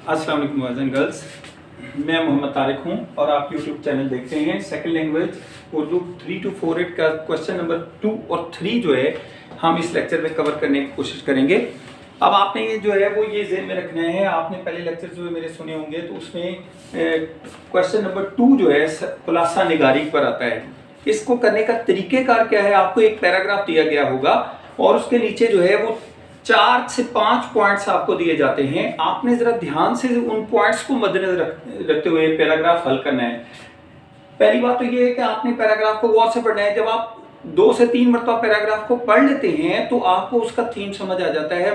अस्सलाम वालेकुम boys and girls, मैं मोहम्मद तारिक हूं और आप यूट्यूब चैनल देखते हैं। सेकंड लैंग्वेज उर्दू 3 to 4 का क्वेश्चन नंबर 2 और 3 जो है हम इस लेक्चर में कवर करने की कोशिश करेंगे। अब आपने ये जो है वो ये ज़हन में रखना है, आपने पहले लेक्चर जो है मेरे सुने होंगे तो उसमें क्वेश्चन नंबर 2 जो है खुलासा निगारी पर आता है। इसको करने का तरीक़ेकार क्या है, आपको एक पैराग्राफ दिया गया होगा और उसके नीचे जो है वो 4 से 5 पॉइंट्स आपको दिए जाते हैं। आपने जरा ध्यान से उन पॉइंट्स को मद्देनजर रखते हुए पैराग्राफ हल करना है। पहली बात तो ये है कि आपने पैराग्राफ को गौर से पढ़ना है। जब आप 2 से 3 मरतबा पैराग्राफ को पढ़ लेते हैं तो आपको उसका थीम समझ आ जाता है,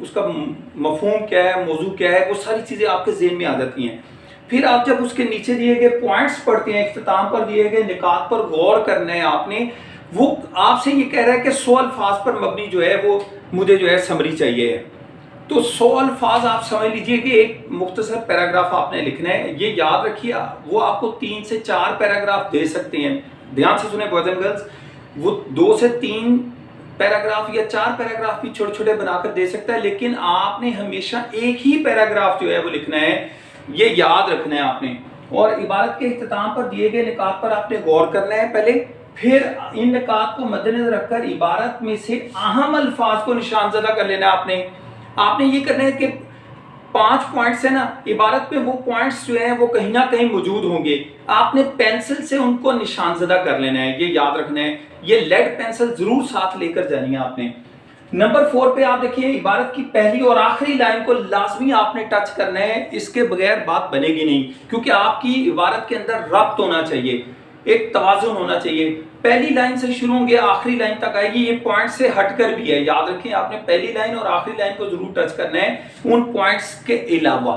उसका मफहूम क्या है, मौजू क्या है, वो सारी चीज़ें आपके ज़हन में आ जाती हैं। फिर आप जब उसके नीचे दिए गए पॉइंट्स पढ़ते हैं, इख्तिताम पर दिए गए निकात पर गौर करना है आपने। वो आपसे ये कह रहा है कि 100 अल्फाज पर मबनी जो है वो मुझे जो है समरी चाहिए है। तो 100 अल्फाज आप समझ लीजिए कि एक मुख्तसर पैराग्राफ आपने लिखना है। ये याद रखिए, वो आपको 3 से 4 पैराग्राफ दे सकते हैं। ध्यान से सुने बॉयज़ एंड गर्ल्स, वो 2 से 3 पैराग्राफ या 4 पैराग्राफ भी छोटे छोटे बनाकर दे सकता है, लेकिन आपने हमेशा एक ही पैराग्राफ जो है वो लिखना है, ये याद रखना है आपने। और इबारत के इख्तिताम पर दिए गए निकात पर आपने गौर करना है पहले, फिर इन निकात को मद्देनजर रखकर इबारत में से अहम अल्फाज को निशानजदा कर लेना है। आपने ये करना है कि 5 पॉइंट्स है ना, इबारत में वो पॉइंट्स जो हैं वो कहीं ना कहीं मौजूद होंगे। आपने पेंसिल से उनको निशानजदा कर लेना है, ये याद रखना है। ये लेड पेंसिल जरूर साथ लेकर जानी है आपने। नंबर 4 पे आप देखिए, इबारत की पहली और आखिरी लाइन को लाजमी आपने टच करना है, इसके बगैर बात बनेगी नहीं, क्योंकि आपकी इबारत के अंदर रब्त होना चाहिए, एक तवाज़ुन होना चाहिए। पहली लाइन से शुरू होंगे, आखिरी लाइन तक आएगी, ये पॉइंट से हटकर भी है। याद रखें, आपने पहली लाइन और आखिरी लाइन को जरूर टच करना है उन पॉइंट्स के अलावा।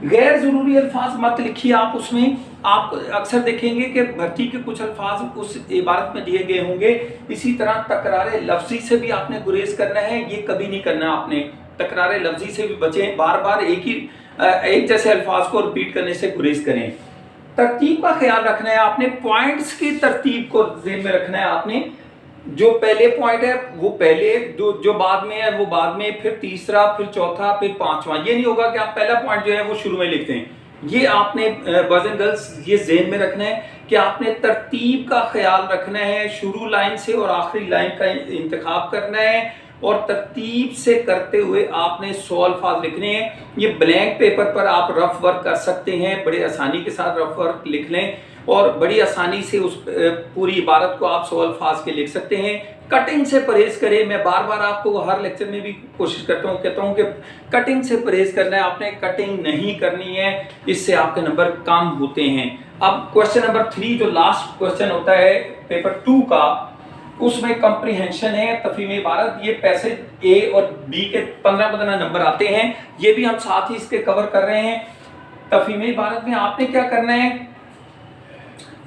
गैर जरूरी अल्फाज मत लिखिए आप उसमें। आप अक्सर देखेंगे कि भर्ती के कुछ अल्फाज उस इबारत में दिए गए होंगे। इसी तरह तकरार लफ्जी से भी आपने गुरेज करना है, ये कभी नहीं करना आपने। तकरार लफ्जी से भी बचें, बार बार एक जैसे अल्फाज को रिपीट करने से गुरेज करें। तरतीब का ख्याल रखना है आपने, पॉइंट्स की तरतीब को ज़हन में रखना है आपने। जो पहले पॉइंट है वो पहले, जो बाद में है वो बाद में, फिर तीसरा, फिर चौथा, फिर पांचवा। ये नहीं होगा कि आप पहला पॉइंट जो है वो शुरू में लिखते हैं। ये आपने बॉयज़ एंड गर्ल्स ये ज़हन में रखना है कि आपने तरतीब का ख्याल रखना है। शुरू लाइन से और आखिरी लाइन का इंतखाब करना है और तरतीब से करते हुए आपने 100 अल्फाज लिखने हैं। ये ब्लैंक पेपर पर आप रफ वर्क कर सकते हैं, बड़े आसानी के साथ रफ वर्क लिख लें और बड़ी आसानी से उस पूरी इबारत को आप 100 अल्फाज के लिख सकते हैं। कटिंग से परहेज करें। मैं बार बार आपको हर लेक्चर में भी कोशिश कहता हूँ कि कटिंग से परहेज करना है आपने, कटिंग नहीं करनी है, इससे आपके नंबर कम होते हैं। अब क्वेश्चन नंबर 3 जो लास्ट क्वेश्चन होता है पेपर 2 का, उसमें कंप्रीहेंशन है, तफहीम इबारत। ये पैसेज ए और बी के 15 नंबर आते हैं, ये भी हम साथ ही इसके कवर कर रहे हैं। तफहीम इबारत में आपने क्या करना है,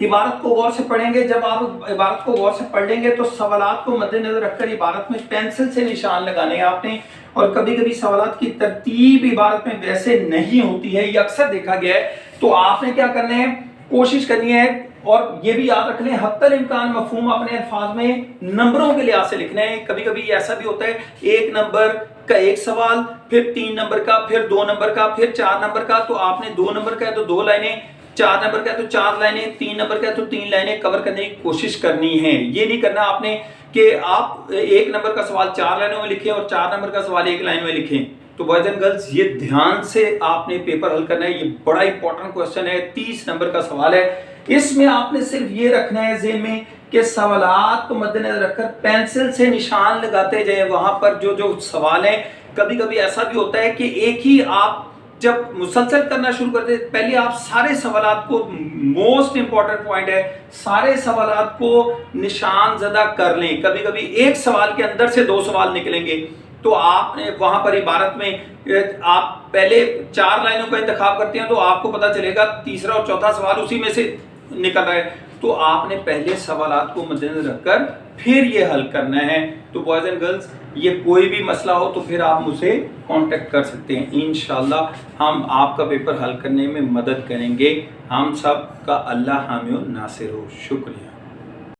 इबारत को गौर से पढ़ेंगे। जब आप इबारत को गौर से पढ़ लेंगे तो सवालात को मद्देनजर रखकर इबारत में पेंसिल से निशान लगाने हैं आपने। और कभी कभी सवालात की तरतीब इबारत में वैसे नहीं होती है, ये अक्सर देखा गया है। तो आपने क्या करना है, कोशिश करनी है। और ये भी याद रख लें, हत्तल इम्कान मफहूम अपने अल्फाज में नंबरों के लिहाज से लिखना है। कभी कभी ऐसा भी होता है, 1 नंबर का एक सवाल, फिर 3 नंबर का, फिर 2 नंबर का, फिर 4 नंबर का। तो आपने 2 नंबर का है तो 2 लाइनें, 4 नंबर का है तो 4 लाइनें, 3 नंबर का है तो 3 लाइनें कवर करने की कोशिश करनी है। ये नहीं करना आपने कि आप 1 नंबर का सवाल 4 लाइनों में लिखें और 4 नंबर का सवाल 1 लाइन में लिखें। तो बॉयज एंड गर्ल्स ये ध्यान से आपने पेपर हल करना है। ये बड़ा इंपॉर्टेंट क्वेश्चन है, 30 नंबर का सवाल है। इसमें आपने सिर्फ ये रखना है ज़हन में कि सवालात को मद्देनजर रखकर पेंसिल से निशान लगाते जाए वहां पर जो सवाल है। कभी कभी ऐसा भी होता है कि एक ही आप जब मुसलसल करना शुरू करते हैं, पहले आप सारे सवालात को, मोस्ट इंपॉर्टेंट पॉइंट है, सारे सवालात को निशान ज़दा कर लें। कभी कभी एक सवाल के अंदर से 2 सवाल निकलेंगे, तो आपने वहां पर इबारत में आप पहले 4 लाइनों का इंतखाब करते हैं तो आपको पता चलेगा तीसरा और चौथा सवाल उसी में से निकल रहा है। तो आपने पहले सवालात को मद्देनजर रखकर फिर ये हल करना है। तो बॉयज एंड गर्ल्स ये कोई भी मसला हो तो फिर आप मुझसे कांटेक्ट कर सकते हैं। इंशाल्लाह हम आपका पेपर हल करने में मदद करेंगे। हम सब का अल्लाह हामी और नासिर हो। शुक्रिया।